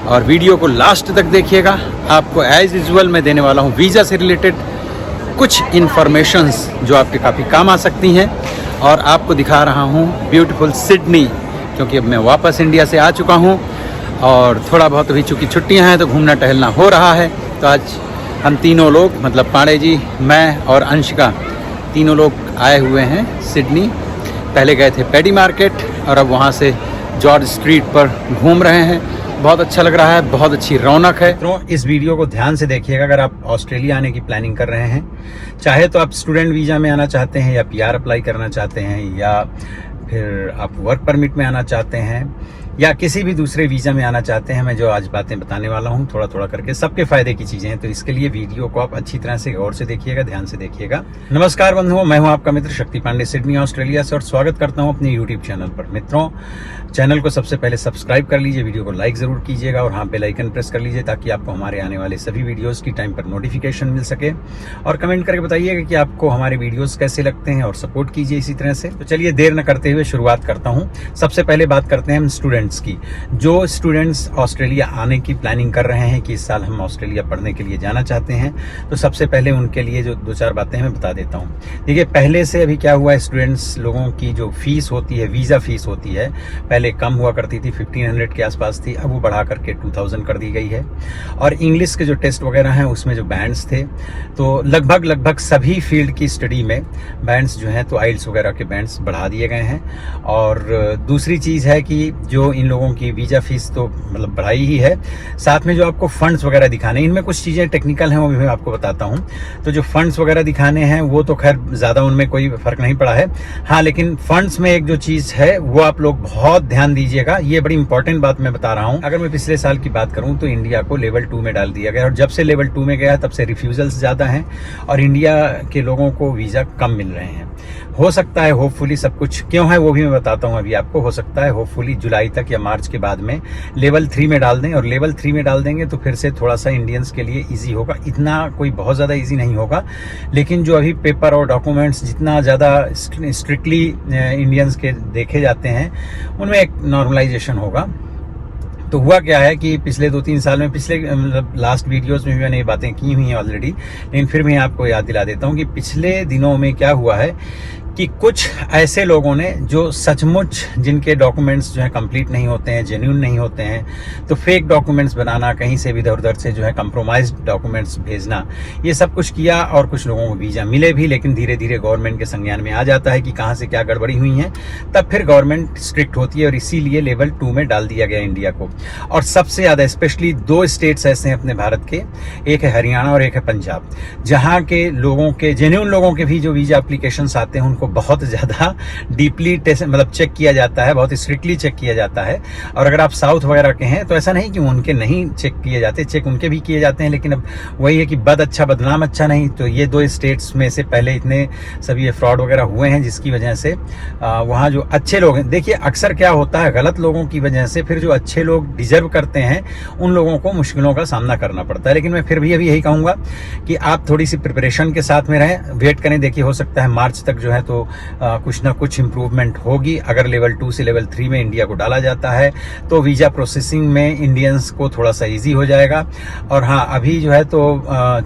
और वीडियो को लास्ट तक देखिएगा। आपको एज यूजुअल मैं देने वाला हूँ वीज़ा से रिलेटेड कुछ इन्फॉर्मेशंस जो आपके काफ़ी काम आ सकती हैं। और आपको दिखा रहा हूँ ब्यूटीफुल सिडनी, क्योंकि अब मैं वापस इंडिया से आ चुका हूँ और थोड़ा बहुत अभी चूँकि छुट्टियाँ हैं तो घूमना टहलना हो रहा है। तो आज हम तीनों लोग, मतलब पांडे जी, मैं और अंशिका, तीनों लोग आए हुए हैं सिडनी। पहले गए थे पैडी मार्केट और अब वहाँ से जॉर्ज स्ट्रीट पर घूम रहे हैं। बहुत अच्छा लग रहा है, बहुत अच्छी रौनक है। तो इस वीडियो को ध्यान से देखिएगा। अगर आप ऑस्ट्रेलिया आने की प्लानिंग कर रहे हैं, चाहे तो आप स्टूडेंट वीज़ा में आना चाहते हैं या पीआर अप्लाई करना चाहते हैं, या फिर आप वर्क परमिट में आना चाहते हैं, या किसी भी दूसरे वीज़ा में आना चाहते हैं, मैं जो आज बातें बताने वाला हूं थोड़ा थोड़ा करके सबके फ़ायदे की चीज़ें हैं। तो इसके लिए वीडियो को आप अच्छी तरह से गौर से देखिएगा, ध्यान से देखिएगा। नमस्कार बंधुओं, मैं हूं आपका मित्र शक्ति पांडे, सिडनी ऑस्ट्रेलिया से, और स्वागत करता हूं अपने यूट्यूब चैनल पर। मित्रों, चैनल को सबसे पहले सब्सक्राइब कर लीजिए, वीडियो को लाइक ज़रूर कीजिएगा और हाँ, बेल आइकन प्रेस कर लीजिए ताकि आपको हमारे आने वाले सभी वीडियोज़ की टाइम पर नोटिफिकेशन मिल सके। और कमेंट करके बताइएगा कि आपको हमारे वीडियोज़ कैसे लगते हैं और सपोर्ट कीजिए इसी तरह से। तो चलिए देर न करते हुए शुरुआत करता हूँ। सबसे पहले बात करते हैं हम स्टूडेंट्स की। जो स्टूडेंट्स ऑस्ट्रेलिया आने की प्लानिंग कर रहे हैं कि इस साल हम ऑस्ट्रेलिया पढ़ने के लिए जाना चाहते हैं, तो सबसे पहले उनके लिए जो दो चार बातें मैं बता देता हूँ। देखिए, पहले से अभी क्या हुआ है, स्टूडेंट्स लोगों की जो फीस होती है, वीज़ा फीस होती है, पहले कम हुआ करती थी, 1500 के आसपास थी, अब वो बढ़ा करके 2000 कर दी गई है। और इंग्लिश के जो टेस्ट वगैरह हैं उसमें जो बैंड्स थे, तो लगभग सभी फील्ड की स्टडी में बैंड्स जो हैं, तो आइल्स वगैरह के बैंड्स बढ़ा दिए गए हैं। और दूसरी चीज़ है कि जो इन लोगों की वीज़ा फीस तो मतलब बढ़ाई ही है, साथ में जो आपको फंड्स वगैरह दिखाने, इनमें कुछ चीज़ें टेक्निकल हैं, वो भी मैं आपको बताता हूँ। तो जो फंड्स वगैरह दिखाने हैं वो तो खैर ज़्यादा उनमें कोई फ़र्क नहीं पड़ा है। हाँ, लेकिन फंड्स में एक जो चीज़ है वो आप लोग बहुत ध्यान दीजिएगा, ये बड़ी इंपॉर्टेंट बात मैं बता रहा हूँ। अगर मैं पिछले साल की बात करूँ तो इंडिया को लेवल 2 में डाल दिया गया, और जब से लेवल 2 में गया तब से रिफ्यूजल्स ज़्यादा हैं और इंडिया के लोगों को वीज़ा कम मिल रहे हैं। हो सकता है, होपफुली, सब कुछ क्यों है वो भी मैं बताता हूँ अभी आपको। हो सकता है होपफुली जुलाई तक या मार्च के बाद में लेवल 3 में डाल दें, और लेवल 3 में डाल देंगे तो फिर से थोड़ा सा इंडियंस के लिए इजी होगा। इतना कोई बहुत ज़्यादा इजी नहीं होगा, लेकिन जो अभी पेपर और डॉक्यूमेंट्स जितना ज़्यादा स्ट्रिक्टली इंडियंस के देखे जाते हैं, उनमें एक नॉर्मलाइजेशन होगा। तो हुआ क्या है कि पिछले 2-3 साल में, पिछले मतलब लास्ट वीडियोस में भी मैंने ये बातें की हुई हैं ऑलरेडी, लेकिन फिर मैं आपको याद दिला देता हूँ कि पिछले दिनों में क्या हुआ है कि कुछ ऐसे लोगों ने जो सचमुच जिनके डॉक्यूमेंट्स जो है कंप्लीट नहीं होते हैं, जेन्युइन नहीं होते हैं, तो फेक डॉक्यूमेंट्स बनाना, कहीं से भी इधर उधर से जो है कंप्रोमाइज्ड डॉक्यूमेंट्स भेजना, ये सब कुछ किया। और कुछ लोगों को वीज़ा मिले भी, लेकिन धीरे धीरे गवर्नमेंट के संज्ञान में आ जाता है कि कहाँ से क्या गड़बड़ी हुई है, तब फिर गवर्नमेंट स्ट्रिक्ट होती है और इसीलिए लेवल 2 में डाल दिया गया इंडिया को। और सबसे ज़्यादा स्पेशली 2 स्टेट्स ऐसे हैं अपने भारत के, एक है हरियाणा और एक है पंजाब, जहाँ के लोगों के, जेन्युइन लोगों के भी जो वीज़ा एप्लीकेशंस आते हैं उनको बहुत ज़्यादा डीपली टेस्ट, मतलब चेक किया जाता है, बहुत स्ट्रिक्टली चेक किया जाता है। और अगर आप साउथ वगैरह के हैं तो ऐसा नहीं कि उनके नहीं चेक किए जाते, चेक उनके भी किए जाते हैं, लेकिन अब वही है कि बद अच्छा बदनाम अच्छा नहीं। तो ये 2 स्टेट्स में से पहले इतने सभी ये फ्रॉड वगैरह हुए हैं, जिसकी वजह से वहाँ जो अच्छे लोग हैं, देखिए अक्सर क्या होता है, गलत लोगों की वजह से फिर जो अच्छे लोग डिजर्व करते हैं उन लोगों को मुश्किलों का सामना करना पड़ता है। लेकिन मैं फिर भी अभी यही कहूँगा कि आप थोड़ी सी प्रिपरेशन के साथ में रहें, वेट करें। देखिए, हो सकता है मार्च तक जो है तो कुछ ना कुछ इम्प्रूवमेंट होगी। अगर लेवल 2 से लेवल 3 में इंडिया को डाला जाता है तो वीज़ा प्रोसेसिंग में इंडियंस को थोड़ा सा इजी हो जाएगा। और हाँ, अभी जो है तो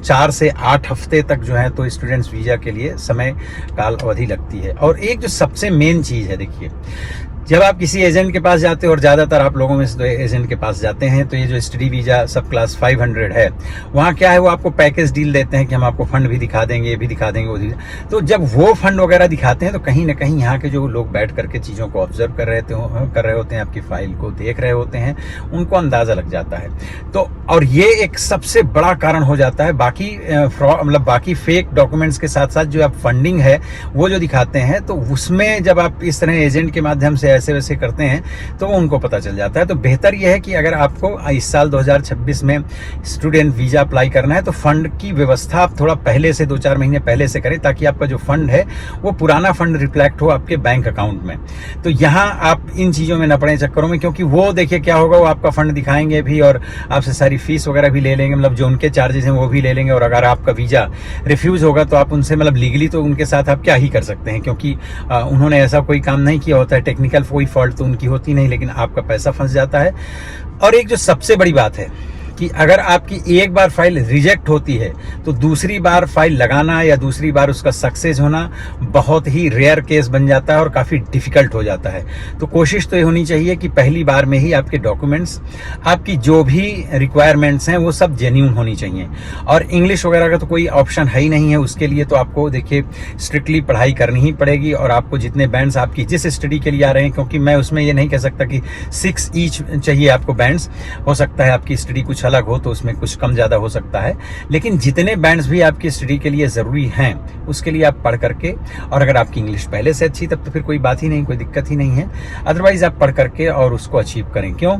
4 से 8 हफ्ते तक जो है तो स्टूडेंट्स वीज़ा के लिए समय काल अवधि लगती है। और एक जो सबसे मेन चीज़ है, देखिए, जब आप किसी एजेंट के पास जाते हो, और ज़्यादातर आप लोगों में से तो एजेंट के पास जाते हैं, तो ये जो स्टडी वीज़ा सब क्लास 500 है, वहाँ क्या है, वो आपको पैकेज डील देते हैं कि हम आपको फ़ंड भी दिखा देंगे, ये भी दिखा देंगे, वो भी। तो जब वो फंड वगैरह दिखाते हैं तो कहीं ना कहीं यहाँ के जो लोग बैठ करके चीज़ों को ऑब्जर्व कर रहे होते हैं, आपकी फ़ाइल को देख रहे होते हैं, उनको अंदाज़ा लग जाता है। तो और ये एक सबसे बड़ा कारण हो जाता है। बाकी मतलब बाकी फेक डॉक्यूमेंट्स के साथ साथ जो आप फंडिंग है वो जो दिखाते हैं, तो उसमें जब आप इस तरह एजेंट के माध्यम से ऐसे वैसे करते हैं तो उनको पता चल जाता है। तो बेहतर यह है कि अगर आपको इस साल 2026 में स्टूडेंट वीज़ा अप्लाई करना है तो फंड की व्यवस्था आप थोड़ा पहले से 2-4 महीने पहले से करें, ताकि आपका जो फंड है वो पुराना फंड रिफ्लेक्ट हो आपके बैंक अकाउंट में। तो यहाँ आप इन चीज़ों में न पड़े चक्करों में, क्योंकि वो देखिए क्या होगा, वो आपका फंड दिखाएंगे भी और आपसे सारी फीस वगैरह भी ले लेंगे, मतलब जो उनके चार्जेस हैं वो भी ले लेंगे। और अगर आपका वीज़ा रिफ्यूज़ होगा तो आप उनसे, मतलब लीगली तो उनके साथ आप क्या ही कर सकते हैं, क्योंकि उन्होंने ऐसा कोई काम नहीं किया होता है, टेक्निकल कोई फॉल्ट तो उनकी होती नहीं, लेकिन आपका पैसा फंस जाता है। और एक जो सबसे बड़ी बात है कि अगर आपकी एक बार फाइल रिजेक्ट होती है तो दूसरी बार फाइल लगाना या दूसरी बार उसका सक्सेस होना बहुत ही रेयर केस बन जाता है और काफ़ी डिफ़िकल्ट हो जाता है। तो कोशिश तो ये होनी चाहिए कि पहली बार में ही आपके डॉक्यूमेंट्स, आपकी जो भी रिक्वायरमेंट्स हैं वो सब जेन्यून होनी चाहिए। और इंग्लिश वगैरह का तो कोई ऑप्शन है ही नहीं है, उसके लिए तो आपको देखिए स्ट्रिक्टली पढ़ाई करनी ही पड़ेगी। और आपको जितने बैंड्स आपकी जिस स्टडी के लिए आ रहे हैं, क्योंकि मैं उसमें ये नहीं कह सकता कि 6 ईच चाहिए आपको बैंड्स, हो सकता है आपकी स्टडी कुछ अलग हो तो उसमें कुछ कम ज़्यादा हो सकता है, लेकिन जितने बैंड्स भी आपकी स्टडी के लिए ज़रूरी हैं उसके लिए आप पढ़ करके, और अगर आपकी इंग्लिश पहले से अच्छी तब तो फिर कोई बात ही नहीं, कोई दिक्कत ही नहीं है। अदरवाइज़ आप पढ़ करके और उसको अचीव करें। क्यों?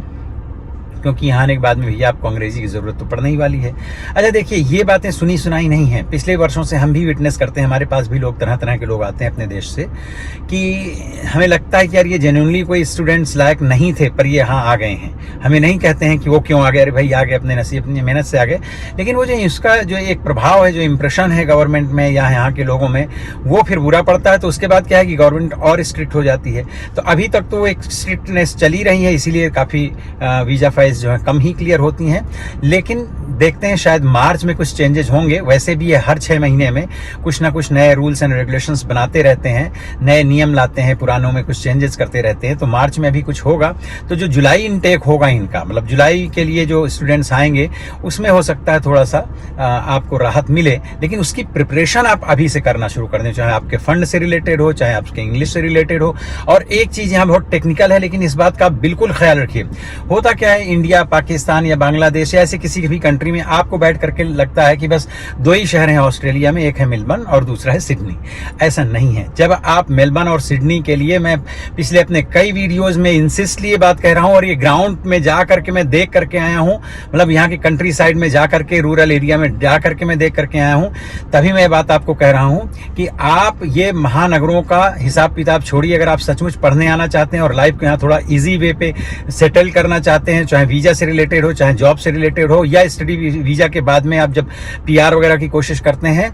क्योंकि यहाँ आने के बाद में भैया आपको अंग्रेजी की ज़रूरत तो पड़ने ही वाली है। अच्छा देखिए, ये बातें सुनी सुनाई नहीं है, पिछले वर्षों से हम भी विटनेस करते हैं, हमारे पास भी लोग तरह तरह के लोग आते हैं अपने देश से, कि हमें लगता है कि यार ये जेन्युइनली कोई स्टूडेंट्स लायक नहीं थे पर ये यहाँ आ गए हैं। हमें नहीं कहते हैं कि वो क्यों आ गए, अरे भाई आ गए अपने नसीब अपनी मेहनत से आ गए, लेकिन वो जो इसका जो एक प्रभाव है, जो इम्प्रेशन है गवर्नमेंट में या यहाँ के लोगों में, वो फिर बुरा पड़ता है। तो उसके बाद क्या है कि गवर्नमेंट और स्ट्रिक्ट हो जाती है। तो अभी तक तो एक स्ट्रिक्टनेस चली रही है, इसीलिए काफ़ी वीज़ा फाइल्स जो है कम ही क्लियर होती हैं। लेकिन देखते हैं शायद मार्च में कुछ चेंजेस होंगे। वैसे भी ये हर 6 महीने में कुछ ना कुछ नए रूल्स एंड रेगुलेशंस बनाते रहते हैं, नए नियम लाते हैं, पुरानों में कुछ चेंजेस करते रहते हैं। तो मार्च में भी कुछ होगा। तो जो जुलाई इनटेक होगा इनका, मतलब जुलाई के लिए जो स्टूडेंट्स आएंगे उसमें हो सकता है थोड़ा सा आपको राहत मिले, लेकिन उसकी प्रिपरेशन आप अभी से करना शुरू कर दें, चाहे आपके फंड से रिलेटेड हो, चाहे आपके इंग्लिश से रिलेटेड हो। और एक चीज़ यहाँ बहुत टेक्निकल है, लेकिन इस बात का बिल्कुल ख्याल रखिए। होता क्या है, इंडिया, पाकिस्तान या बांग्लादेश या ऐसे किसी भी कंट्री में आपको बैठ करके लगता है कि बस 2 ही शहर हैं ऑस्ट्रेलिया में, एक है मेलबर्न और दूसरा है सिडनी। ऐसा नहीं है। जब आप मेलबर्न और सिडनी के लिए, मैं पिछले अपने कई वीडियोस में इंसिस्टली बात कह रहा हूं, और ये ग्राउंड में जा करके मैं देख करके आया हूं, मतलब यहाँ की कंट्री साइड में जा करके, रूरल एरिया में जा करके मैं देख करके आया हूं, तभी मैं बात आपको कह रहा हूं कि आप ये महानगरों का हिसाब किताब छोड़िए। अगर आप सचमुच पढ़ने आना चाहते हैं और लाइफ को यहाँ थोड़ा ईजी वे पे सेटल करना चाहते हैं, चाहे वीजा से रिलेटेड हो, चाहे जॉब से रिलेटेड हो, या स्टडी वीजा के बाद में आप जब पीआर वगैरह की कोशिश करते हैं,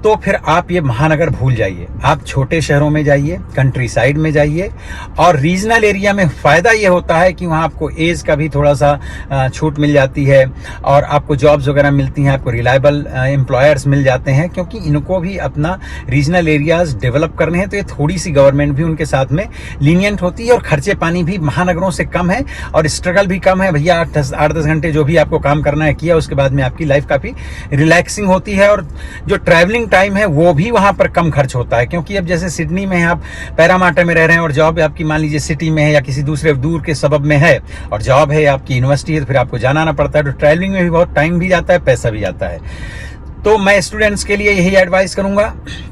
तो फिर आप ये महानगर भूल जाइए। आप छोटे शहरों में जाइए, कंट्री साइड में जाइए। और रीजनल एरिया में फ़ायदा ये होता है कि वहाँ आपको एज का भी थोड़ा सा छूट मिल जाती है, और आपको जॉब्स वगैरह मिलती हैं, आपको रिलायबल एम्प्लॉयर्स मिल जाते हैं, क्योंकि इनको भी अपना रीजनल एरियाज डेवलप करने हैं। तो ये थोड़ी सी गवर्नमेंट भी उनके साथ में लीनियंट होती है, और खर्चे पानी भी महानगरों से कम है, और स्ट्रगल भी कम है। भैया 8-10 घंटे जो भी आपको काम करना है किया, उसके बाद में आपकी लाइफ काफ़ी रिलैक्सिंग होती है। और जो ट्रैवलिंग टाइम है वो भी वहां पर कम खर्च होता है, क्योंकि अब जैसे सिडनी में आप पैरामाटा में रह रहे हैं और जॉब आपकी मान लीजिए सिटी में है या किसी दूसरे दूर के सबब में है, और जॉब है आपकी यूनिवर्सिटी है, तो फिर आपको जाना आना पड़ता है। तो ट्रैवलिंग में भी बहुत टाइम भी जाता है, पैसा भी जाता है। तो मैं स्टूडेंट्स के लिए यही एडवाइस करूंगा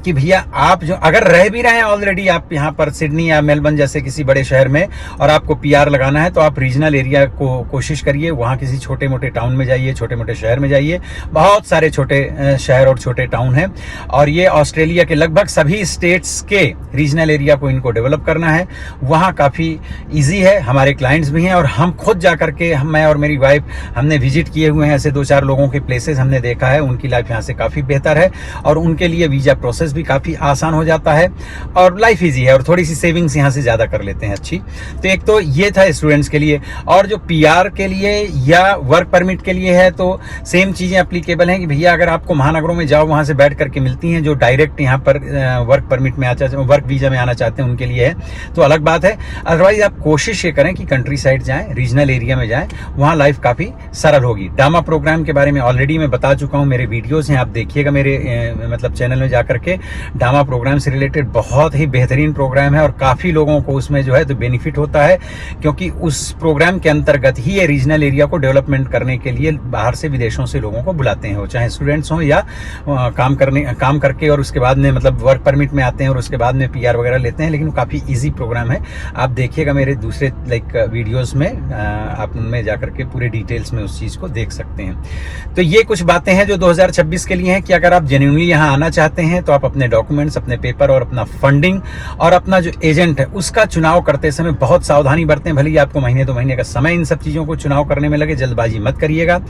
कि भैया आप जो अगर रह भी रहे हैं ऑलरेडी आप यहाँ पर सिडनी या मेलबर्न जैसे किसी बड़े शहर में, और आपको पीआर लगाना है, तो आप रीजनल एरिया को कोशिश करिए। वहाँ किसी छोटे मोटे टाउन में जाइए, छोटे मोटे शहर में जाइए। बहुत सारे छोटे शहर और छोटे टाउन हैं, और ये ऑस्ट्रेलिया के लगभग सभी स्टेट्स के रीजनल एरिया को इनको डेवलप करना है। वहाँ काफ़ी ईजी है, हमारे क्लाइंट्स भी हैं, और हम खुद जा करके, मैं और मेरी वाइफ हमने विजिट किए हुए हैं ऐसे 2-4 लोगों के प्लेसेस, हमने देखा है उनकी लाइफ से काफ़ी बेहतर है, और उनके लिए वीज़ा प्रोसेस भी काफ़ी आसान हो जाता है, और लाइफ इजी है, और थोड़ी सी सेविंग्स यहाँ से ज़्यादा कर लेते हैं अच्छी। तो एक तो ये था स्टूडेंट्स के लिए। और जो पीआर के लिए या वर्क परमिट के लिए है, तो सेम चीज़ें अप्लीकेबल हैं कि भैया अगर आपको महानगरों में जाओ, वहाँ से बैठ करके मिलती हैं। जो डायरेक्ट यहाँ पर वर्क परमिट में वर्क वीज़ा में आना चाहते हैं उनके लिए है, तो अलग बात है। अदरवाइज आप कोशिश ये करें कि कंट्री साइड जाएँ, रीजनल एरिया में जाएँ, वहाँ लाइफ काफ़ी सरल होगी। डामा प्रोग्राम के बारे में ऑलरेडी मैं बता चुका हूँ, मेरे वीडियोज़ हैं, आप देखिएगा मेरे मतलब चैनल में जाकर के। डामा प्रोग्राम से रिलेटेड बहुत ही बेहतरीन प्रोग्राम है, और काफ़ी लोगों को उसमें जो है तो बेनिफिट होता है, क्योंकि उस प्रोग्राम के अंतर्गत ही ये रीजनल एरिया को डेवलपमेंट करने के लिए बाहर से विदेशों से लोगों को बुलाते हैं, चाहे स्टूडेंट्स हों या काम करके और उसके बाद में मतलब वर्क परमिट में आते हैं और उसके बाद में पीआर वगैरह लेते हैं। लेकिन वो काफ़ी ईजी प्रोग्राम है, आप देखिएगा मेरे दूसरे वीडियोज़ में, आप उनमें जाकर के पूरे डिटेल्स में उस चीज़ को देख सकते हैं। तो ये कुछ बातें हैं जो 2026 किसके लिए है कि अगर आप जेन्युइनली यहाँ आना चाहते हैं तो आप अपने डॉक्यूमेंट्स, अपने पेपर और अपना फंडिंग और अपना जो एजेंट है उसका चुनाव करते समय बहुत सावधानी बरतें। भले ही आपको महीने 2 महीने का समय इन सब चीज़ों को चुनाव करने में लगे, जल्दबाजी मत करिएगा।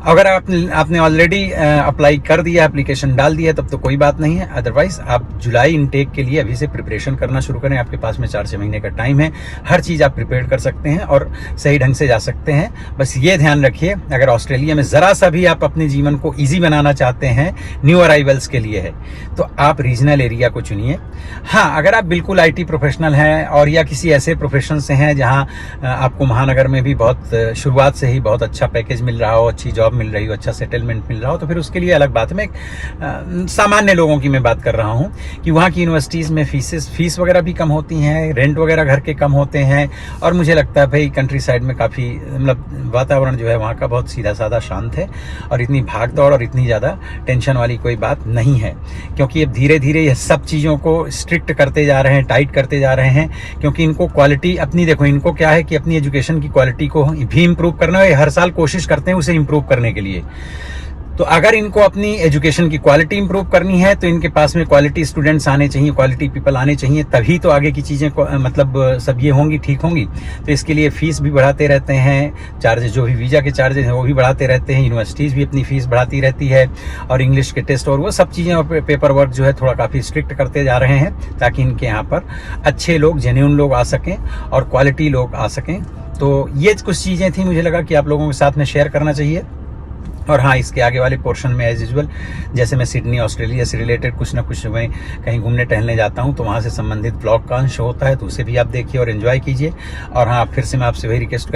अगर आपने ऑलरेडी अप्लाई कर दिया, एप्लीकेशन डाल दिया, तब तो कोई बात नहीं है। अदरवाइज आप जुलाई इनटेक के लिए अभी से प्रिपरेशन करना शुरू करें। आपके पास में 4-6 महीने का टाइम है, हर चीज़ आप प्रिपेयर कर सकते हैं और सही ढंग से जा सकते हैं। बस ये ध्यान रखिए, अगर ऑस्ट्रेलिया में ज़रा सा भी आप अपने जीवन को ईजी बनाना चाहते हैं, न्यू अराइवल्स के लिए है, तो आप रीजनल एरिया को चुनिए। हाँ, अगर आप बिल्कुल IT प्रोफेशनल हैं और या किसी ऐसे प्रोफेशन से हैं जहाँ आपको महानगर में भी बहुत शुरुआत से ही बहुत अच्छा पैकेज मिल रहा हो, अच्छी जॉब मिल रही हो, अच्छा सेटलमेंट मिल रहा हो, तो फिर उसके लिए अलग बात है। मैं सामान्य लोगों की मैं बात कर रहा हूँ कि वहाँ की यूनिवर्सिटीज़ में फीस वगैरह भी कम होती हैं, रेंट वगैरह घर के कम होते हैं, और मुझे लगता है भाई कंट्री साइड में काफ़ी मतलब वातावरण जो है वहाँ का बहुत सीधा साधा शांत है और इतनी भाग दौड़ और इतनी ज़्यादा टेंशन वाली कोई बात नहीं है। क्योंकि अब धीरे धीरे यह सब चीज़ों को स्ट्रिक्ट करते जा रहे हैं, टाइट करते जा रहे हैं, क्योंकि इनको क्वालिटी अपनी, देखो इनको क्या है कि अपनी एजुकेशन की क्वालिटी को भी इम्प्रूव करना है। हर साल कोशिश करते हैं उसे इम्प्रूव करने के लिए। तो अगर इनको अपनी एजुकेशन की क्वालिटी इंप्रूव करनी है तो इनके पास में क्वालिटी स्टूडेंट्स आने चाहिए, क्वालिटी पीपल आने चाहिए, तभी तो आगे की चीज़ें मतलब सब ये होंगी, ठीक होंगी। तो इसके लिए फ़ीस भी बढ़ाते रहते हैं, चार्जेस जो भी वीज़ा के चार्जेस हैं वो भी बढ़ाते रहते हैं, यूनिवर्सिटीज़ भी अपनी फ़ीस बढ़ाती रहती है, और इंग्लिश के टेस्ट और वो सब चीज़ें और पेपर वर्क जो है थोड़ा काफ़ी स्ट्रिक्ट करते जा रहे हैं, ताकि इनके यहाँ पर अच्छे लोग, जेन्युइन लोग आ सकें और क्वालिटी लोग आ सकें। तो ये कुछ चीज़ें थी, मुझे लगा कि आप लोगों के साथ में शेयर करना चाहिए। और हाँ, इसके आगे वाले पोर्शन में एज यूजुअल जैसे मैं सिडनी ऑस्ट्रेलिया से रिलेटेड कुछ ना कुछ मैं कहीं घूमने टहलने जाता हूँ तो वहाँ से संबंधित ब्लॉग का अंश होता है, तो उसे भी आप देखिए और एंजॉय कीजिए। और हाँ, फिर से मैं आपसे वही रिक्वेस्ट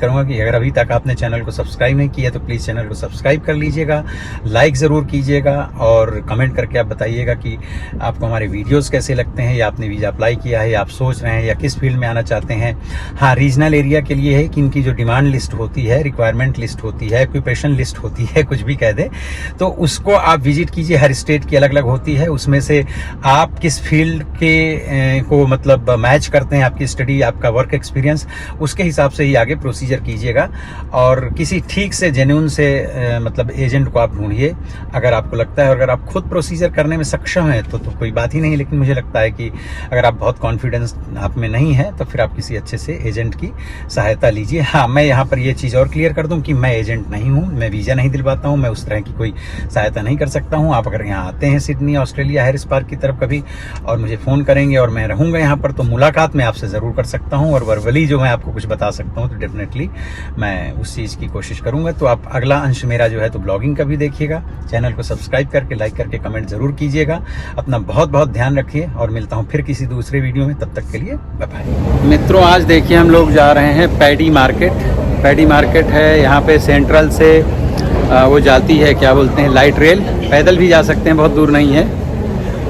करूँगा कि अगर अभी तक आपने चैनल को सब्सक्राइब नहीं किया तो प्लीज़ चैनल को सब्सक्राइब कर लीजिएगा, लाइक ज़रूर कीजिएगा और कमेंट करके आप बताइएगा कि आपको हमारे वीडियोज़ कैसे लगते हैं, या आपने वीज़ा अप्लाई किया है, या आप सोच रहे हैं, या किस फील्ड में आना चाहते हैं। हाँ, रीजनल एरिया के लिए है कि इनकी जो डिमांड लिस्ट होती है, रिक्वायरमेंट लिस्ट होती है, ऑक्यूपेशन लिस्ट होती है, कुछ भी कह दे, तो उसको आप विजिट कीजिए। हर स्टेट की अलग अलग होती है, उसमें से आप किस फील्ड के को मतलब मैच करते हैं, आपकी स्टडी, आपका वर्क एक्सपीरियंस, उसके हिसाब से ही आगे प्रोसीजर कीजिएगा। और किसी ठीक से जेन्युइन से मतलब एजेंट को आप ढूंढिए अगर आपको लगता है। और अगर आप खुद प्रोसीजर करने में सक्षम हैं तो कोई बात ही नहीं, लेकिन मुझे लगता है कि अगर आप बहुत कॉन्फिडेंस आप में नहीं है तो फिर आप किसी अच्छे से एजेंट की सहायता लीजिए। हाँ, मैं यहाँ पर ये चीज़ और क्लियर कर दूँ कि मैं एजेंट नहीं हूँ, मैं वीज़ा नहीं दिलवाता हूँ, मैं उस तरह की कोई सहायता नहीं कर सकता हूँ। आप अगर यहाँ आते हैं सिडनी ऑस्ट्रेलिया हैरिस पार्क की तरफ कभी और मुझे फ़ोन करेंगे और मैं रहूँगा यहाँ पर, तो मुलाकात मैं आपसे ज़रूर कर सकता हूँ, और वर्बली जो मैं आपको कुछ बता सकता हूँ तो डेफिनेटली मैं उस चीज़ की कोशिश करूँगा। तो आप अगला अंश मेरा जो है तो ब्लॉगिंग का भी देखिएगा, चैनल को सब्सक्राइब करके, लाइक करके, कमेंट ज़रूर कीजिएगा। अपना बहुत बहुत ध्यान रखिए और मिलता हूँ फिर किसी दूसरे वीडियो में, तब तक के लिए बाय बाय। मित्रों, आज देखिए हम लोग जा रहे हैं पैडी मार्केट है यहाँ पे सेंट्रल से वो जाती है, क्या बोलते हैं, लाइट रेल, पैदल भी जा सकते हैं, बहुत दूर नहीं है।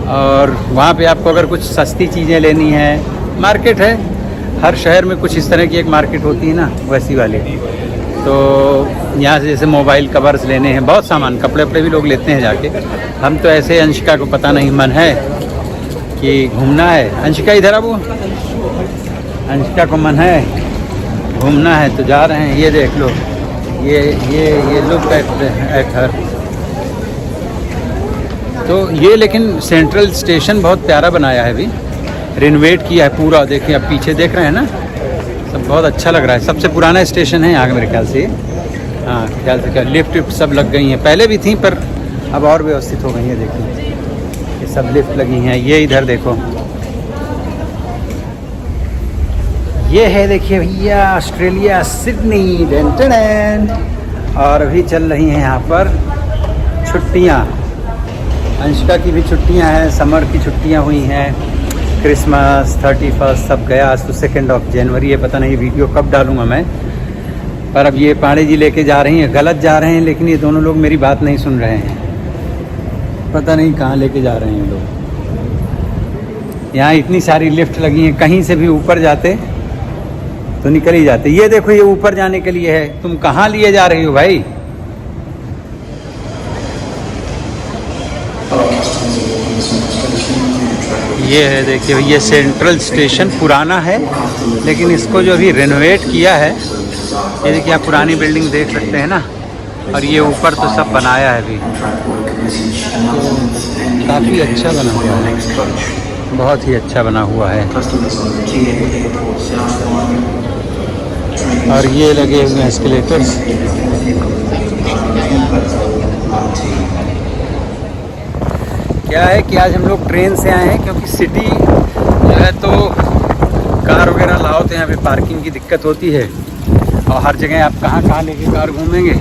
और वहाँ पे आपको अगर कुछ सस्ती चीज़ें लेनी है, मार्केट है, हर शहर में कुछ इस तरह की एक मार्केट होती है ना, वैसी वाली। तो यहाँ से जैसे मोबाइल कवर्स लेने हैं, बहुत सामान, कपड़े वपड़े भी लोग लेते हैं जाके। हम तो ऐसे, अंशिका को पता नहीं, मन है कि घूमना है। अंशिका इधर अब, अंशिका को मन है घूमना है तो जा रहे हैं। ये देख लो, ये लुक एट हर। तो ये लेकिन सेंट्रल स्टेशन बहुत प्यारा बनाया है, अभी रिनोवेट किया है पूरा। देखिए, आप पीछे देख रहे हैं ना, सब बहुत अच्छा लग रहा है। सबसे पुराना स्टेशन है यहाँ का मेरे ख्याल से। हाँ, ख्याल से क्या लिफ्ट विफ्ट सब लग गई हैं, पहले भी थी पर अब और व्यवस्थित हो गई हैं। देखिए, ये सब लिफ्ट लगी हैं। ये इधर देखो, ये है, देखिए भैया, ऑस्ट्रेलिया सिडनी डेंटन। और अभी चल रही हैं यहाँ पर छुट्टियाँ। अंशिका की भी छुट्टियाँ हैं, समर की छुट्टियाँ हुई हैं, क्रिसमस 31 सब गया। आज तो 2 जनवरी है, पता नहीं वीडियो कब डालूँगा मैं। पर अब ये पांडे जी लेके जा रही हैं, गलत जा रहे हैं, लेकिन ये दोनों लोग मेरी बात नहीं सुन रहे हैं, पता नहीं कहाँ लेके जा रहे हैं लोग। यहाँ इतनी सारी लिफ्ट लगी हैं, कहीं से भी ऊपर जाते तो निकल ही जाते। ये देखो, ये ऊपर जाने के लिए है, तुम कहाँ लिए जा रही हो भाई? ये है, देखिए, ये सेंट्रल स्टेशन पुराना है, लेकिन इसको जो अभी रेनोवेट किया है, ये देखिए, आप पुरानी बिल्डिंग देख सकते हैं ना, और ये ऊपर तो सब बनाया है अभी, तो काफ़ी अच्छा बना हुआ है, बहुत ही अच्छा बना हुआ है। और ये लगे हुए हैं एस्केलेटर्स। क्या है कि आज हम लोग ट्रेन से आए हैं, क्योंकि सिटी जो है तो कार वगैरह लाओ तो यहाँ पे पार्किंग की दिक्कत होती है, और हर जगह आप कहाँ कहाँ लेके कार घूमेंगे,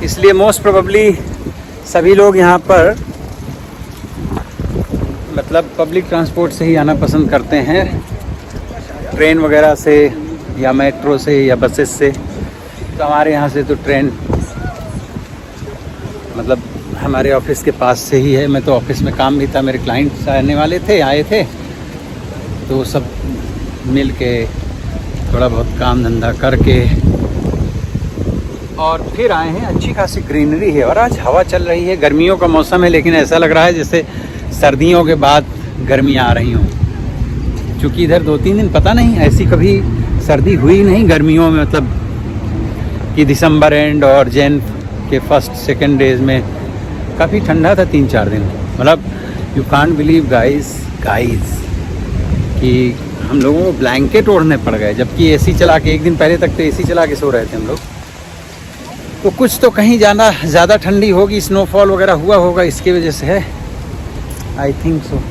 इसलिए मोस्ट प्रोबेबली सभी लोग यहाँ पर मतलब पब्लिक ट्रांसपोर्ट से ही आना पसंद करते हैं, ट्रेन वगैरह से या मेट्रो से या बसेस से। तो हमारे यहाँ से तो ट्रेन मतलब हमारे ऑफिस के पास से ही है। मैं तो ऑफिस में काम भी था, मेरे क्लाइंट्स आने वाले थे, आए थे, तो सब मिल के थोड़ा बहुत काम धंधा करके और फिर आए हैं। अच्छी खासी ग्रीनरी है और आज हवा चल रही है। गर्मियों का मौसम है, लेकिन ऐसा लग रहा है जैसे सर्दियों के बाद गर्मी आ रही हों, क्योंकि इधर 2-3 दिन पता नहीं ऐसी कभी सर्दी हुई नहीं गर्मियों में, मतलब कि दिसंबर एंड और जैन के फर्स्ट सेकेंड डेज में काफ़ी ठंडा था 3-4 दिन। मतलब यू कांट बिलीव गाइस कि हम लोगों को ब्लैंकेट ओढ़ने पड़ गए, जबकि एसी चला के, एक दिन पहले तक तो एसी चला के सो रहे थे हम लोग। तो कुछ तो कहीं जाना ज़्यादा ठंडी होगी, स्नोफॉल वगैरह हुआ होगा, इसकी वजह से है, आई थिंक सो।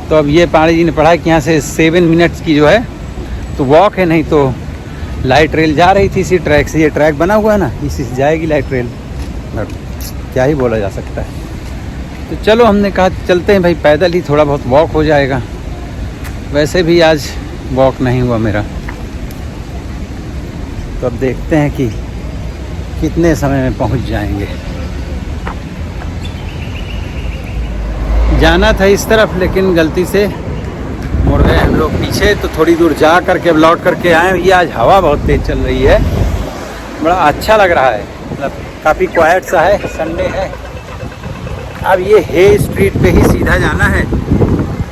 तो अब ये पाणी जी ने पढ़ा कि यहाँ से 7 मिनट्स की जो है तो वॉक है, नहीं तो लाइट रेल जा रही थी इसी ट्रैक से। ये ट्रैक बना हुआ है ना, इसी से जाएगी लाइट रेल, क्या ही बोला जा सकता है। तो चलो हमने कहा चलते हैं भाई, पैदल ही थोड़ा बहुत वॉक हो जाएगा। वैसे भी आज वॉक नहीं हुआ मेरा, तो अब देखते हैं कि कितने समय में पहुंच जाएंगे। जाना था इस तरफ, लेकिन गलती से मुड़ गए हम लोग पीछे, तो थोड़ी दूर जा करके अब लौट करके आए। ये आज हवा बहुत तेज़ चल रही है, बड़ा अच्छा लग रहा है, मतलब काफ़ी क्वाइट सा है, संडे है। अब ये हे स्ट्रीट पे ही सीधा जाना है।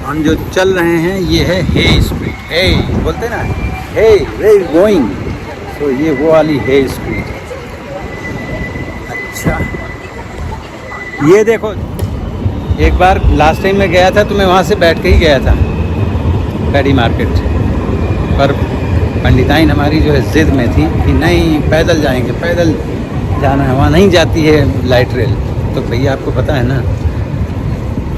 हम जो चल रहे हैं ये है हे स्ट्रीट, हे बोलते ना, हे वे गोइंग, तो ये वो वाली हे स्ट्रीट। अच्छा, ये देखो, एक बार लास्ट टाइम मैं गया था तो मैं वहाँ से बैठ के ही गया था पैडी मार्केट, पर पंडिताइन हमारी जो है ज़िद में थी कि नहीं पैदल जाएंगे, पैदल जाना है, वहाँ नहीं जाती है लाइट रेल। तो भैया आपको पता है ना,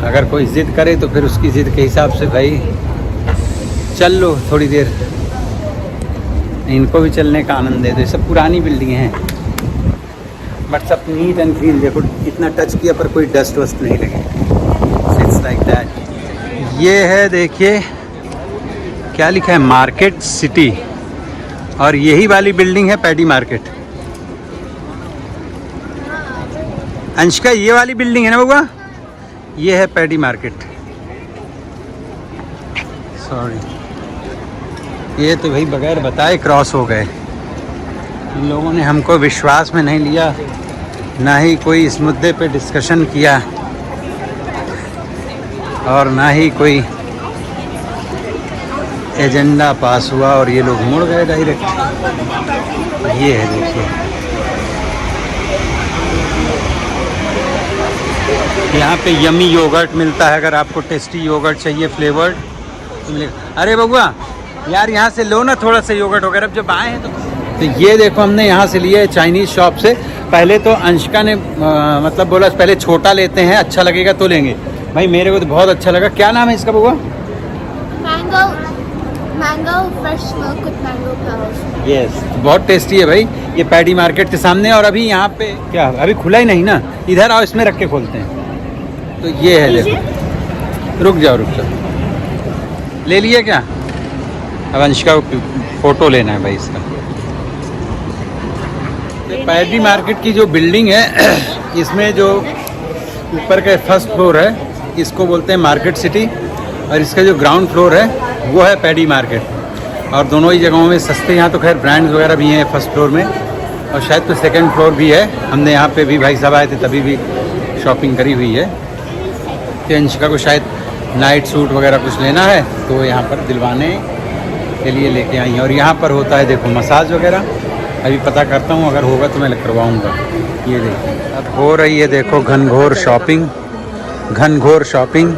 अगर कोई ज़िद करे तो फिर उसकी ज़िद के हिसाब से भाई चल लो थोड़ी देर, इनको भी चलने का आनंद है। तो ये सब पुरानी बिल्डिंग हैं, बट सब नीट एंड क्लीन। देखो इतना टच किया पर कोई डस्ट वस्ट नहीं लगे, इट्स लाइक दैट। ये है, देखिए क्या लिखा है, मार्केट सिटी, और यही वाली बिल्डिंग है पैडी मार्केट। अंशिका, ये वाली बिल्डिंग है ना बउआ, ये है पैडी मार्केट। सॉरी, ये तो भाई बगैर बताए क्रॉस हो गए। इन लोगों ने हमको विश्वास में नहीं लिया, ना ही कोई इस मुद्दे पे डिस्कशन किया, और ना ही कोई एजेंडा पास हुआ, और ये लोग मुड़ गए डायरेक्ट। ये है देखिए, यहाँ पे यमी योगर्ट मिलता है, अगर आपको टेस्टी योगर्ट चाहिए फ्लेवर्ड तो मिलेगा। अरे बबुआ यार, यहाँ से लो ना थोड़ा सा योगर्ट वगैरह, जब आए हैं तो ये देखो हमने यहाँ से लिया है चाइनीज़ शॉप से। पहले तो अंशिका ने मतलब बोला पहले छोटा लेते हैं, अच्छा लगेगा तो लेंगे। भाई मेरे को तो बहुत अच्छा लगा। क्या नाम है इसका Babua? Mango fresh milk with mango pearls. Yes, बहुत टेस्टी है भाई। ये पैडी मार्केट के सामने, और अभी यहाँ पे क्या अभी खुला ही नहीं ना, इधर आओ इसमें रख के खोलते हैं। तो ये है देखो, रुक जाओ, ले लिए क्या? अब अंशिका को फ़ोटो लेना है भाई इसका। पैडी मार्केट की जो बिल्डिंग है, इसमें जो ऊपर का फर्स्ट फ्लोर है इसको बोलते हैं मार्केट सिटी, और इसका जो ग्राउंड फ्लोर है वो है पैडी मार्केट। और दोनों ही जगहों में सस्ते, यहाँ तो खैर ब्रांड्स वगैरह भी हैं फर्स्ट फ्लोर में, और शायद तो सेकंड फ्लोर भी है। हमने यहाँ पे भी भाई साहब आए थे तभी भी शॉपिंग करी हुई है। कि अंशिका को शायद नाइट सूट वगैरह कुछ लेना है तो यहाँ पर दिलवाने के लिए लेके आई हैं। और यहाँ पर होता है देखो मसाज वगैरह, अभी पता करता हूँ, अगर होगा तो मैं करवाऊँगा। ये देखो अब हो रही है, देखो घनघोर शॉपिंग, घनघोर शॉपिंग।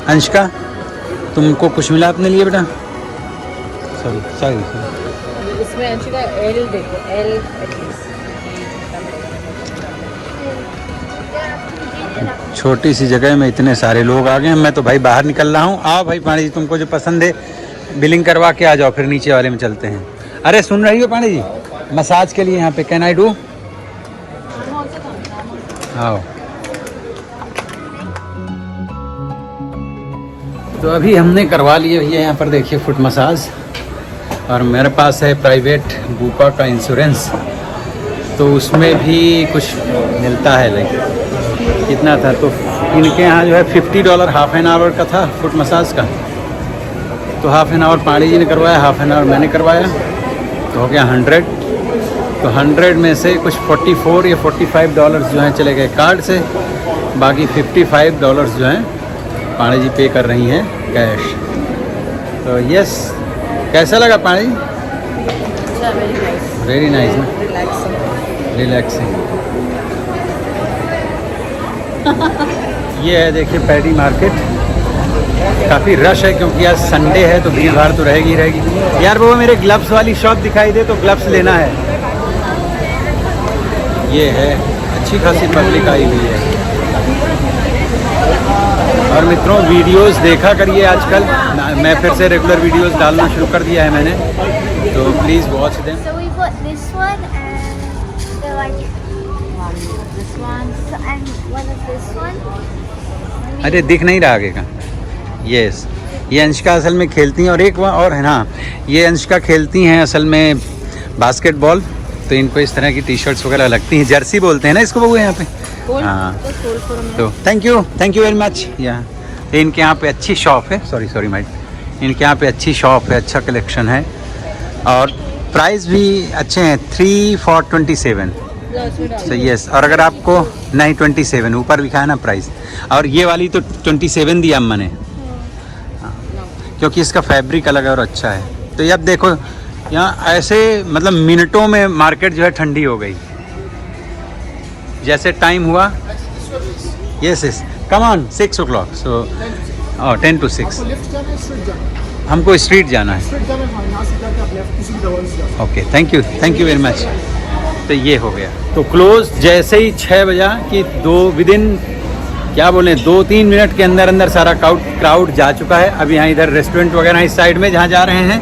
अंशिका, तुमको कुछ मिला अपने लिए बेटा? Sorry sorry. इसमें अंशिका एल देखो, एल एटलीस्ट छोटी सी जगह में इतने सारे लोग आ गए हैं। मैं तो भाई बाहर निकल रहा हूँ। आओ भाई पांडे जी, तुमको जो पसंद है बिलिंग करवा के आ जाओ, फिर नीचे वाले में चलते हैं। अरे सुन रही हो पांडे जी, मसाज के लिए यहाँ पे कैन आई डू? आओ। तो अभी हमने करवा लिए भैया यहाँ पर देखिए फुट मसाज, और मेरे पास है प्राइवेट बूपा का इंश्योरेंस, तो उसमें भी कुछ मिलता है। लाइक कितना था, तो इनके यहाँ जो है $50 हाफ एन आवर का था फुट मसाज का। तो हाफ एन आवर पाड़ी जी ने करवाया, हाफ एन आवर मैंने करवाया, तो हो गया 100। तो 100 में से कुछ $44 या $45 जो हैं चले गए कार्ड से, बाकी $55 जो हैं पाड़ी जी पे कर रही हैं कैश। तो यस, कैसा लगा पाड़ी? वेरी नाइस ना, रिलैक्सिंग। ये है देखिए पैडी मार्केट, काफ़ी रश है क्योंकि आज संडे है, तो भीड़ भाड़ तो रहेगी ही रहेगी। यार वो मेरे ग्लव्स वाली शॉप दिखाई दे तो ग्लव्स लेना है। ये है, अच्छी खासी पब्लिक आई हुई है। और मित्रों वीडियोस देखा करिए आजकल, मैं फिर से रेगुलर वीडियोस डालना शुरू कर दिया है मैंने, तो please watch them. So we bought this one and they're like this one and one of this one. अरे दिख नहीं रहा आगे का। यस, ये अंशिका असल में खेलती हैं, और एक वहाँ और है ना, ये अंशिका खेलती हैं असल में बास्केटबॉल, तो इनको इस तरह की टी शर्ट्स वगैरह लगती हैं, जर्सी बोलते हैं ना इसको बबू यहाँ पे। हाँ, तो थैंक यू वेरी मच। यहाँ तो इनके यहाँ पे अच्छी शॉप है, सॉरी माइट, इनके यहाँ पे अच्छी शॉप है, अच्छा कलेक्शन है, और प्राइस भी अच्छे हैं। 3 for 27। तो यस, और अगर आपको नहीं 27 ऊपर लिखा है ना प्राइस, और ये वाली तो 27 दिया अम्मा ने, क्योंकि इसका फैब्रिक अलग है और अच्छा है। तो ये अब देखो यहाँ ऐसे मतलब मिनटों में मार्केट जो है ठंडी हो गई, जैसे टाइम हुआ। Yes come on 6 o'clock, so 10 to 6। हमको स्ट्रीट जाना है। Okay, thank you very much. तो ये हो गया, तो क्लोज जैसे ही 6 बजा कि 2-3 मिनट के अंदर सारा क्राउड जा चुका है। अब यहाँ इधर रेस्टोरेंट वगैरह इस साइड में जहाँ जा रहे हैं,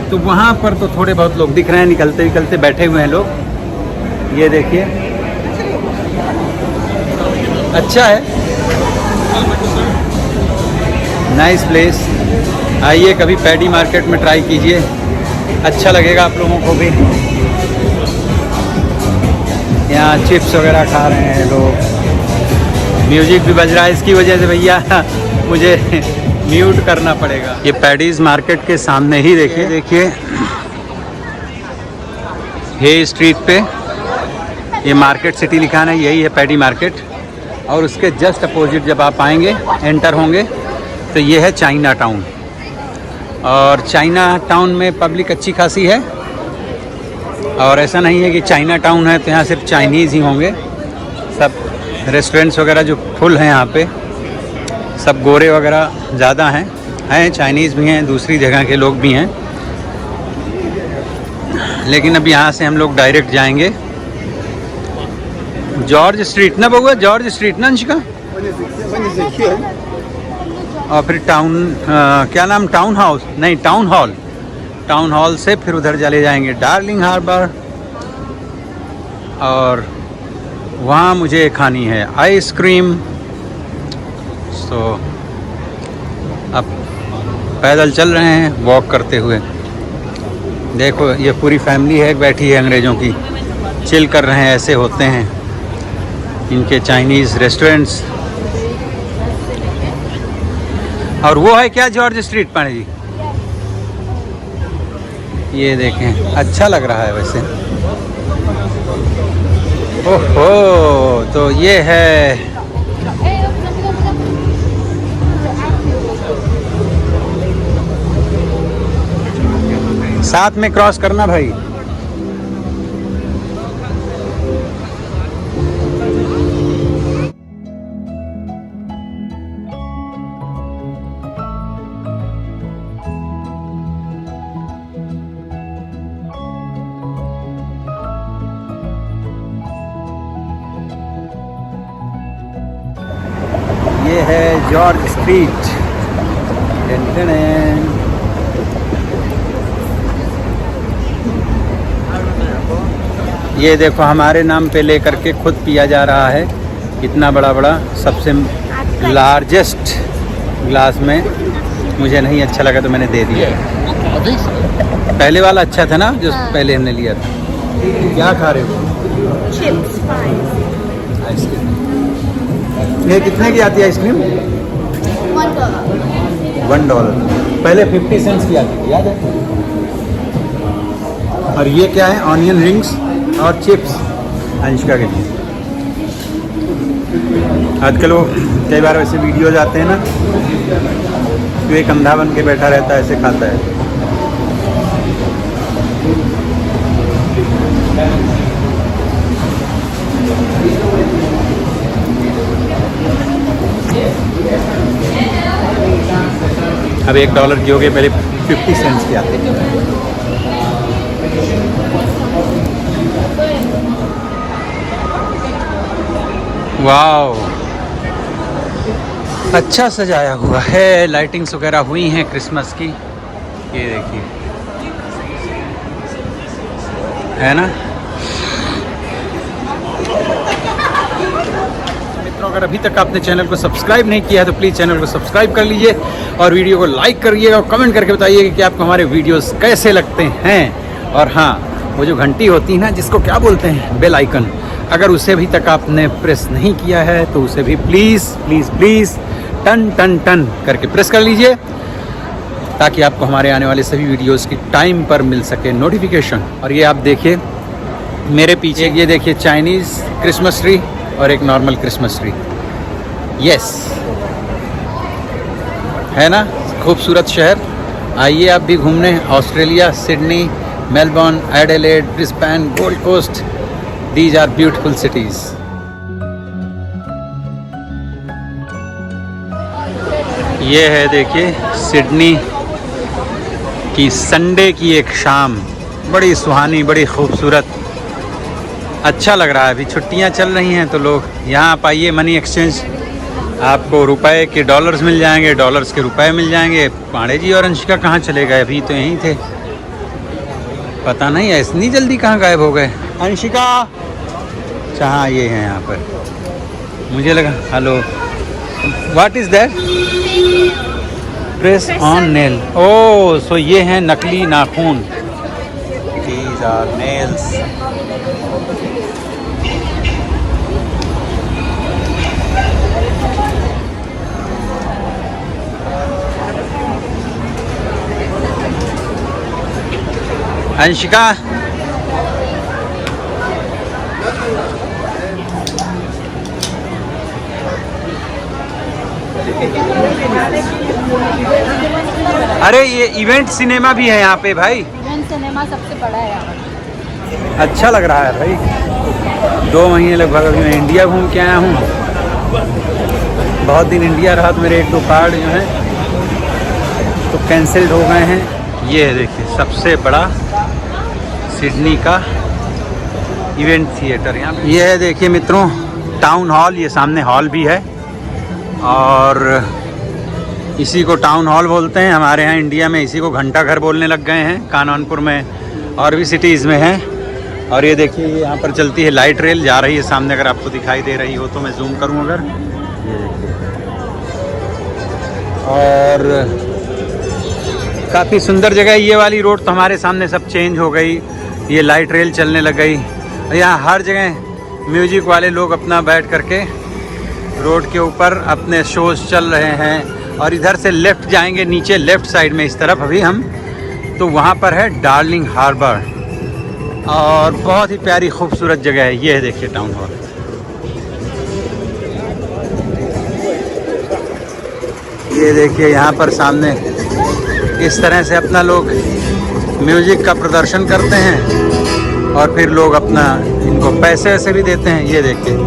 तो वहाँ पर तो थोड़े बहुत लोग दिख रहे हैं, निकलते बैठे हुए हैं लोग। ये देखिए, अच्छा है, नाइस प्लेस। आइए कभी पैडी मार्केट में ट्राई कीजिए, अच्छा लगेगा आप लोगों को भी। यहाँ चिप्स वगैरह खा रहे हैं लोग, म्यूजिक भी बज रहा है, इसकी वजह से भैया मुझे म्यूट करना पड़ेगा। ये पैडीज मार्केट के सामने ही देखिए हे स्ट्रीट पे ये मार्केट सिटी लिखा है, यही है पैडी मार्केट। और उसके जस्ट अपोजिट जब आप आएंगे, एंटर होंगे, तो ये है चाइना टाउन। और चाइना टाउन में पब्लिक अच्छी खासी है, और ऐसा नहीं है कि चाइना टाउन है तो यहाँ सिर्फ चाइनीज़ ही होंगे। सब रेस्टोरेंट्स वगैरह जो फुल हैं यहाँ पे, सब गोरे वगैरह ज़्यादा हैं, चाइनीज़ भी हैं, दूसरी जगह के लोग भी हैं। लेकिन अब यहाँ से हम लोग डायरेक्ट जाएंगे जॉर्ज स्ट्रीट ना बउआ, जॉर्ज स्ट्रीट ना अंशिका, और फिर टाउन क्या नाम, टाउन हाउस नहीं टाउन हॉल से फिर उधर चले जाएंगे डार्लिंग हार्बर। और वहाँ मुझे खानी है आइसक्रीम। तो अब पैदल चल रहे हैं वॉक करते हुए। देखो ये पूरी फैमिली है बैठी है अंग्रेज़ों की, चिल कर रहे हैं। ऐसे होते हैं इनके चाइनीज़ रेस्टोरेंट्स। और वो है क्या जॉर्ज स्ट्रीट पानी जी, ये देखें, अच्छा लग रहा है वैसे। ओहो, तो ये है साथ में क्रॉस करना भाई। George street. ये देखो हमारे नाम पे लेकर के खुद पिया जा रहा है, इतना बड़ा बड़ा, सबसे लार्जेस्ट ग्लास में। मुझे नहीं अच्छा लगा तो मैंने दे दिया। पहले वाला अच्छा था ना, जो पहले हमने लिया था। क्या खा रहे हो? Chips fries. आइसक्रीम। ये कितने की आती है आइसक्रीम? $1। पहले 50 सेंट्स की आती थी, याद है? और ये क्या है? ऑनियन रिंग्स और चिप्स अंशिका के लिए। आजकल वो कई बार वैसे वीडियोज आते हैं ना, तो एक अंधा बन के बैठा रहता है, ऐसे खाता है। अब $1 की हो गई, पहले 50 सेंट्स की आती थी। वाओ, अच्छा सजाया हुआ है, लाइटिंग्स वगैरह हुई हैं क्रिसमस की। ये देखिए, है ना मित्रों? अगर अभी तक आपने चैनल को सब्सक्राइब नहीं किया है तो प्लीज़ चैनल को सब्सक्राइब कर लीजिए और वीडियो को लाइक करिए और कमेंट करके बताइए कि आपको हमारे वीडियोस कैसे लगते हैं। और हाँ, वो जो घंटी होती है ना, जिसको क्या बोलते हैं, बेल आइकन, अगर उसे अभी तक आपने प्रेस नहीं किया है तो उसे भी प्लीज़ प्लीज़ प्लीज़ टन टन टन करके प्रेस कर लीजिए, ताकि आपको हमारे आने वाले सभी वीडियोस की टाइम पर मिल सके नोटिफिकेशन। और ये आप देखिए मेरे पीछे, ये देखिए चाइनीज़ क्रिसमस ट्री और एक नॉर्मल क्रिसमस ट्री। यस, है ना खूबसूरत शहर? आइए आप भी घूमने। Australia, Sydney, Melbourne, Adelaide, Brisbane, Gold Coast, these are beautiful cities. ये है देखिए सिडनी की संडे की एक शाम, बड़ी सुहानी, बड़ी खूबसूरत, अच्छा लग रहा है। अभी छुट्टियां चल रही हैं तो लोग यहाँ आप आइए। मनी एक्सचेंज, आपको रुपए के डॉलर्स मिल जाएंगे, डॉलर्स के रुपए मिल जाएंगे। पांडे जी और अंशिका कहाँ चले गए? अभी तो यहीं थे, पता नहीं है इतनी जल्दी कहाँ गायब हो गए। अंशिका, अच्छा हाँ ये हैं यहाँ पर, मुझे लगा। Hello, what is that? Press on nail. Oh, so ये हैं नकली नाखून। These are nails. अंशिका, अरे ये इवेंट सिनेमा भी है यहाँ पे भाई। इवेंट सिनेमा सबसे बड़ा है यहाँ। अच्छा लग रहा है भाई। 2 महीने लगभग अभी मैं इंडिया घूम के आया हूँ। बहुत दिन इंडिया रहा तो मेरे 1-2 कार्ड जो हैं तो कैंसिल्ड हो गए हैं। ये है देखिए सबसे बड़ा सिडनी का इवेंट थिएटर यहाँ। ये है देखिए मित्रों टाउन हॉल, ये सामने हॉल भी है और इसी को टाउन हॉल बोलते हैं। हमारे यहाँ इंडिया में इसी को घंटा घर बोलने लग गए हैं, कानपुर में और भी सिटीज़ में हैं। और ये देखिए यहाँ पर चलती है लाइट रेल, जा रही है सामने, अगर आपको दिखाई दे रही हो तो मैं जूम करूँ अगर, ये देखिए। और काफ़ी सुंदर जगह है ये वाली। रोड तो हमारे सामने सब चेंज हो गई, ये लाइट रेल चलने लग गई। यहाँ हर जगह म्यूजिक वाले लोग अपना बैठ करके रोड के ऊपर अपने शोज़ चल रहे हैं। और इधर से लेफ़्ट जाएंगे नीचे, लेफ़्ट साइड में इस तरफ अभी हम, तो वहाँ पर है डार्लिंग हार्बर और बहुत ही प्यारी खूबसूरत जगह है। ये है देखिए टाउन हॉल। ये देखिए यहाँ पर सामने इस तरह से अपना लोग म्यूज़िक का प्रदर्शन करते हैं और फिर लोग अपना इनको पैसे ऐसे भी देते हैं। ये देखिए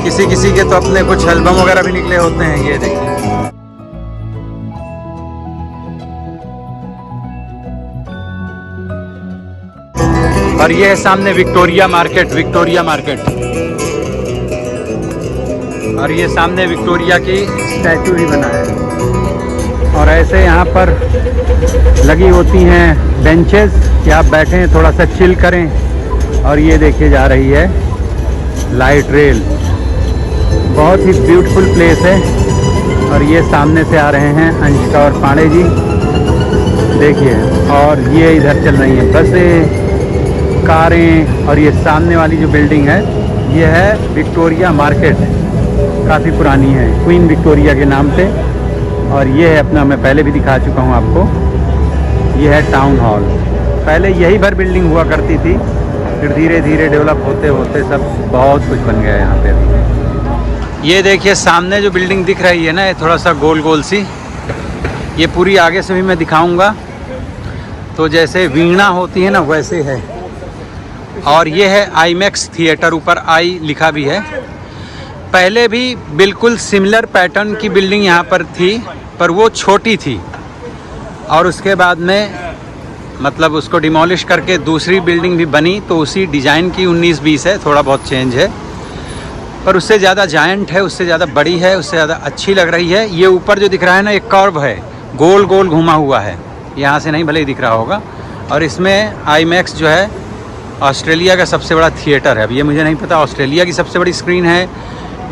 किसी किसी के तो अपने कुछ एल्बम वगैरह भी निकले होते हैं। ये देखिए और ये है सामने विक्टोरिया मार्केट। विक्टोरिया मार्केट और ये सामने विक्टोरिया की स्टैचू भी बना है। और ऐसे यहाँ पर लगी होती हैं बेंचेस कि आप बैठें थोड़ा सा चिल करें। और ये देखिए जा रही है लाइट रेल, बहुत ही ब्यूटीफुल प्लेस है। और ये सामने से आ रहे हैं अंशिका और पांडे जी, देखिए। और ये इधर चल रही हैं बसें, कारें। और ये सामने वाली जो बिल्डिंग है ये है विक्टोरिया मार्केट, काफ़ी पुरानी है, क्वीन विक्टोरिया के नाम पे। और ये है अपना, मैं पहले भी दिखा चुका हूँ आपको, ये है टाउन हॉल। पहले यही भर बिल्डिंग हुआ करती थी, फिर धीरे धीरे डेवलप होते होते सब बहुत कुछ बन गया है यहाँ पे अभी। ये देखिए सामने जो बिल्डिंग दिख रही है ना, ये थोड़ा सा गोल गोल सी, ये पूरी आगे से भी मैं दिखाऊंगा। तो जैसे वीणा होती है ना वैसे है। और ये है आईमैक्स थिएटर, ऊपर आई लिखा भी है। पहले भी बिल्कुल सिमिलर पैटर्न की बिल्डिंग यहाँ पर थी, पर वो छोटी थी। और उसके बाद में मतलब उसको डिमोलिश करके दूसरी बिल्डिंग भी बनी, तो उसी डिज़ाइन की 19-20 है, थोड़ा बहुत चेंज है, पर उससे ज़्यादा जायंट है, उससे ज़्यादा बड़ी है, उससे ज़्यादा अच्छी लग रही है। ये ऊपर जो दिख रहा है ना, एक कर्व है, गोल गोल घुमा हुआ है, यहाँ से नहीं भले ही दिख रहा होगा। और इसमें आईमैक्स जो है ऑस्ट्रेलिया का सबसे बड़ा थिएटर है। अब ये मुझे नहीं पता ऑस्ट्रेलिया की सबसे बड़ी स्क्रीन है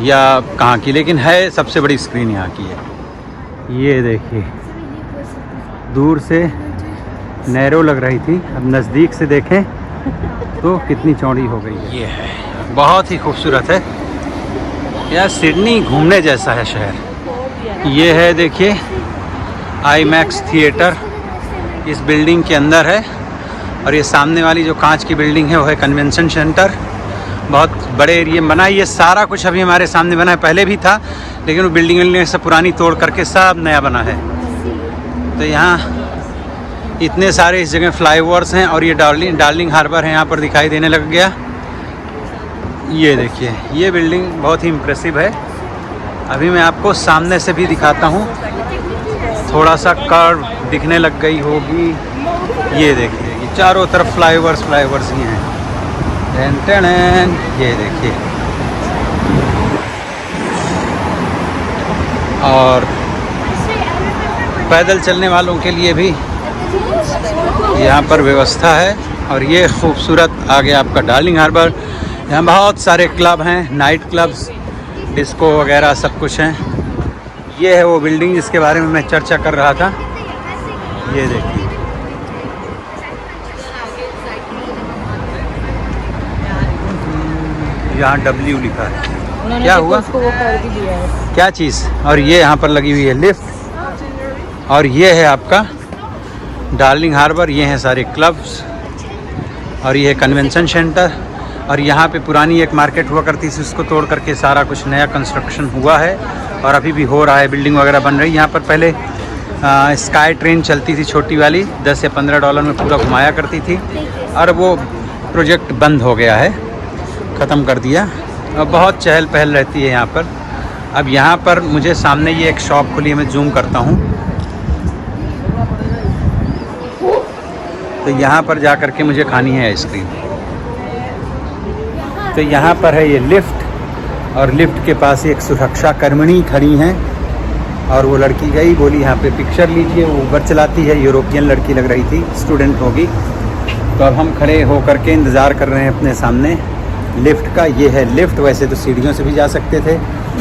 या कहाँ की, लेकिन है सबसे बड़ी स्क्रीन यहाँ की है। ये देखिए दूर से नैरो लग रही थी, अब नज़दीक से देखें तो कितनी चौड़ी हो गई है। ये है, बहुत ही खूबसूरत है यार, सिडनी घूमने जैसा है शहर। ये है देखिए आईमैक्स थिएटर, इस बिल्डिंग के अंदर है। और ये सामने वाली जो कांच की बिल्डिंग है वो है कन्वेंशन सेंटर, बहुत बड़े एरिया में बना है। ये सारा कुछ अभी हमारे सामने बना है, पहले भी था लेकिन वो बिल्डिंग सब पुरानी तोड़ करके सब नया बना है। तो यहाँ इतने सारे इस जगह फ्लाईओवर्स हैं। और ये डार्लिंग हार्बर है, यहाँ पर दिखाई देने लग गया। ये देखिए ये बिल्डिंग बहुत ही इम्प्रेसिव है। अभी मैं आपको सामने से भी दिखाता हूँ, थोड़ा सा कर्व दिखने लग गई होगी। ये देखिए ये चारों तरफ फ्लाईओवर्स ही हैं। ये देखिए, और पैदल चलने वालों के लिए भी यहाँ पर व्यवस्था है। और ये खूबसूरत आगे आपका डार्लिंग हार्बर, यहाँ बहुत सारे क्लब हैं, नाइट क्लब्स, डिस्को वगैरह सब कुछ हैं। ये है वो बिल्डिंग जिसके बारे में मैं चर्चा कर रहा था। ये देखिए यहाँ W लिखा है, क्या हुआ, उसको वो कर भी दिया है। क्या चीज़। और ये यहाँ पर लगी हुई है लिफ्ट। और ये है आपका डार्लिंग हार्बर, ये हैं सारे क्लब्स। और ये है कन्वेंशन सेंटर। और यहाँ पे पुरानी एक मार्केट हुआ करती थी, उसको तोड़ करके सारा कुछ नया कंस्ट्रक्शन हुआ है और अभी भी हो रहा है, बिल्डिंग वगैरह बन रही है। यहाँ पर पहले स्काई ट्रेन चलती थी छोटी वाली, $10 या $15 में पूरा घुमाया करती थी। और वो प्रोजेक्ट बंद हो गया है, ख़त्म कर दिया। और बहुत चहल पहल रहती है यहाँ पर। अब यहाँ पर मुझे सामने ये एक शॉप खुली है, मैं जूम करता हूँ तो यहाँ पर जा कर के मुझे खानी है आइसक्रीम। तो यहाँ पर है ये लिफ्ट, और लिफ्ट के पास एक सुरक्षा कर्मणी खड़ी हैं। और वो लड़की गई, बोली यहाँ पे पिक्चर लीजिए। वो ऊबर चलाती है, यूरोपियन लड़की लग रही थी, स्टूडेंट होगी। तो अब हम खड़े हो करके इंतज़ार कर रहे हैं अपने सामने लिफ्ट का। ये है लिफ्ट, वैसे तो सीढ़ियों से भी जा सकते थे,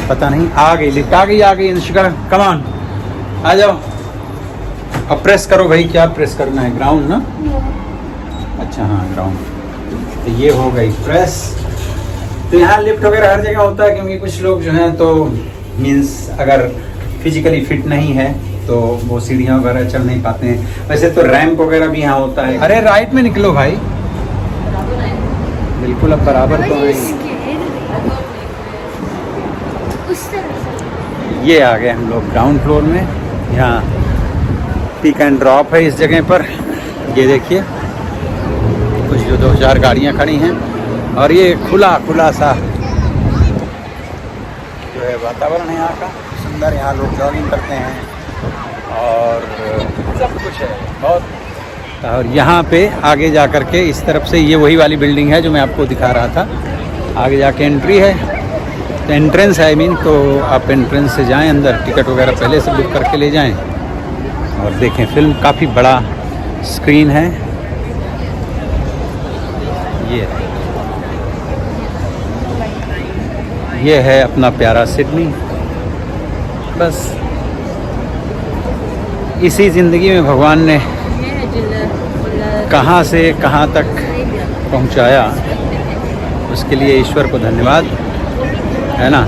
पता नहीं। आ गई लिफ्ट, आ गई अंशिका, कम ऑन आ जाओ। अब प्रेस करो भाई, क्या प्रेस करना है, ग्राउंड ना? अच्छा हाँ ग्राउंड। तो ये हो गई प्रेस। तो यहाँ लिफ्ट वगैरह हर जगह होता है, क्योंकि कुछ लोग जो हैं तो मीन्स अगर फिजिकली फिट नहीं है तो वो सीढ़ियाँ वगैरह चढ़ नहीं पाते हैं। वैसे तो रैंप वगैरह भी यहाँ होता है। अरे राइट में निकलो भाई, बिल्कुल अब बराबर तो नहीं। ये आ गए हम लोग ग्राउंड फ्लोर में। यहाँ पिक एंड ड्रॉप है इस जगह पर। ये देखिए कुछ जो 2-4 गाड़ियाँ खड़ी हैं। और ये खुला सा जो है वातावरण है यहाँ का, सुंदर। यहाँ लोग जॉगिंग करते हैं और सब कुछ है बहुत। और यहाँ पे आगे जा कर के इस तरफ से ये वही वाली बिल्डिंग है जो मैं आपको दिखा रहा था। आगे जाके एंट्री है तो एंट्रेंस है आई मीन, तो आप एंट्रेंस से जाएं अंदर, टिकट वगैरह पहले से बुक करके ले जाएं और देखें फिल्म। काफ़ी बड़ा स्क्रीन है ये है अपना प्यारा सिडनी। बस इसी ज़िंदगी में भगवान ने कहाँ से कहाँ तक पहुँचाया, उसके लिए ईश्वर को धन्यवाद, है ना।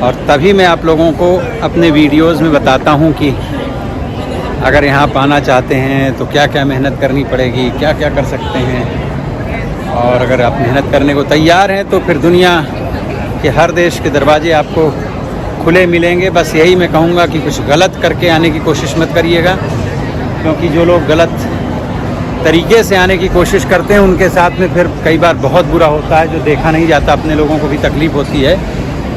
और तभी मैं आप लोगों को अपने वीडियोस में बताता हूँ कि अगर यहाँ पाना चाहते हैं तो क्या क्या मेहनत करनी पड़ेगी, क्या क्या कर सकते हैं। और अगर आप मेहनत करने को तैयार हैं तो फिर दुनिया के हर देश के दरवाजे आपको खुले मिलेंगे। बस यही मैं कहूँगा कि कुछ गलत करके आने की कोशिश मत करिएगा, क्योंकि जो लोग गलत तरीके से आने की कोशिश करते हैं उनके साथ में फिर कई बार बहुत बुरा होता है, जो देखा नहीं जाता। अपने लोगों को भी तकलीफ़ होती है।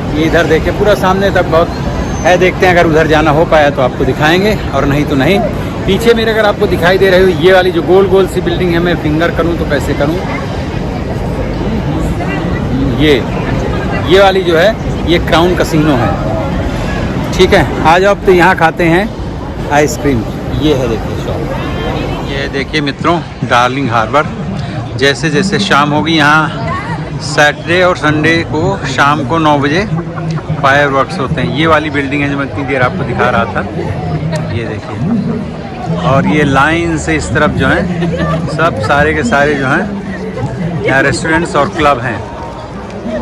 ये इधर देखे पूरा सामने तक बहुत है, देखते हैं अगर उधर जाना हो पाया तो आपको दिखाएंगे, और नहीं तो नहीं। पीछे मेरे अगर आपको दिखाई दे रही हो ये वाली जो गोल गोल सी बिल्डिंग है, मैं फिंगर करूँ तो कैसे करूँ, ये वाली जो है ये क्राउन कसिनो है, ठीक है। आ जाओ अब तो यहाँ खाते हैं आइसक्रीम। ये है देखिए शॉप, ये देखिए मित्रों डार्लिंग हार्बर। जैसे जैसे शाम होगी यहाँ सैटरडे और संडे को शाम को 9 बजे फायरवर्क्स होते हैं। ये वाली बिल्डिंग है जो मैं इतनी देर आपको दिखा रहा था, ये देखिए। और ये लाइन से इस तरफ जो है सब सारे के सारे जो हैं यहाँ रेस्टोरेंट्स और क्लब हैं।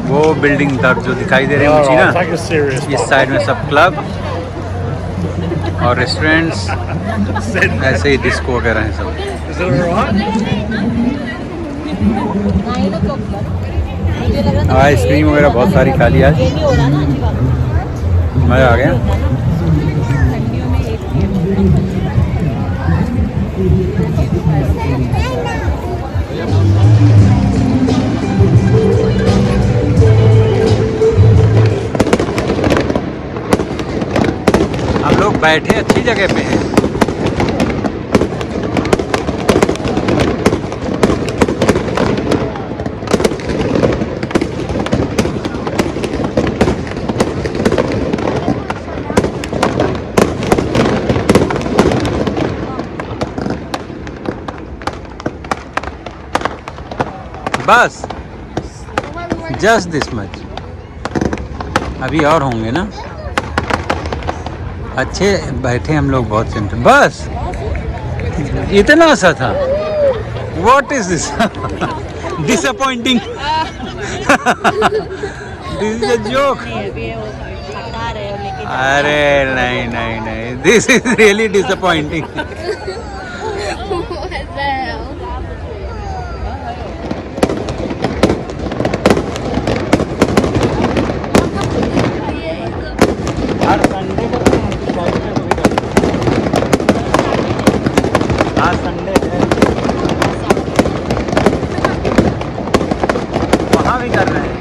वो बिल्डिंग तक जो दिखाई दे रही है ऊँची ना, इस साइड में सब क्लब और रेस्टोरेंट्स, ऐसे ही डिस्को वगैरह हैं सब। आइसक्रीम वगैरह बहुत सारी खा ली आज, मज़ा आ गया। हम लोग बैठे अच्छी जगह पे हैं। बस जस्ट दिस मच, अभी और होंगे ना। अच्छे बैठे हम लोग बहुत सेंटर, बस इतना सा था। What is this disappointing, this is a joke. अरे नहीं नहीं नहीं, दिस इज रियली डिसअपॉइंटिंग। वहाँ भी कर रहे हैं।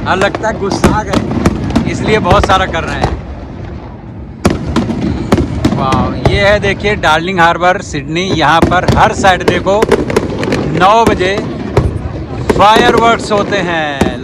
हाँ लगता है गुस्सा आ गए, इसलिए बहुत सारा कर रहे हैं। वाह, ये है देखिए डार्लिंग हार्बर सिडनी। यहाँ पर हर सैटरडे को 9 बजे फायरवर्क्स होते हैं।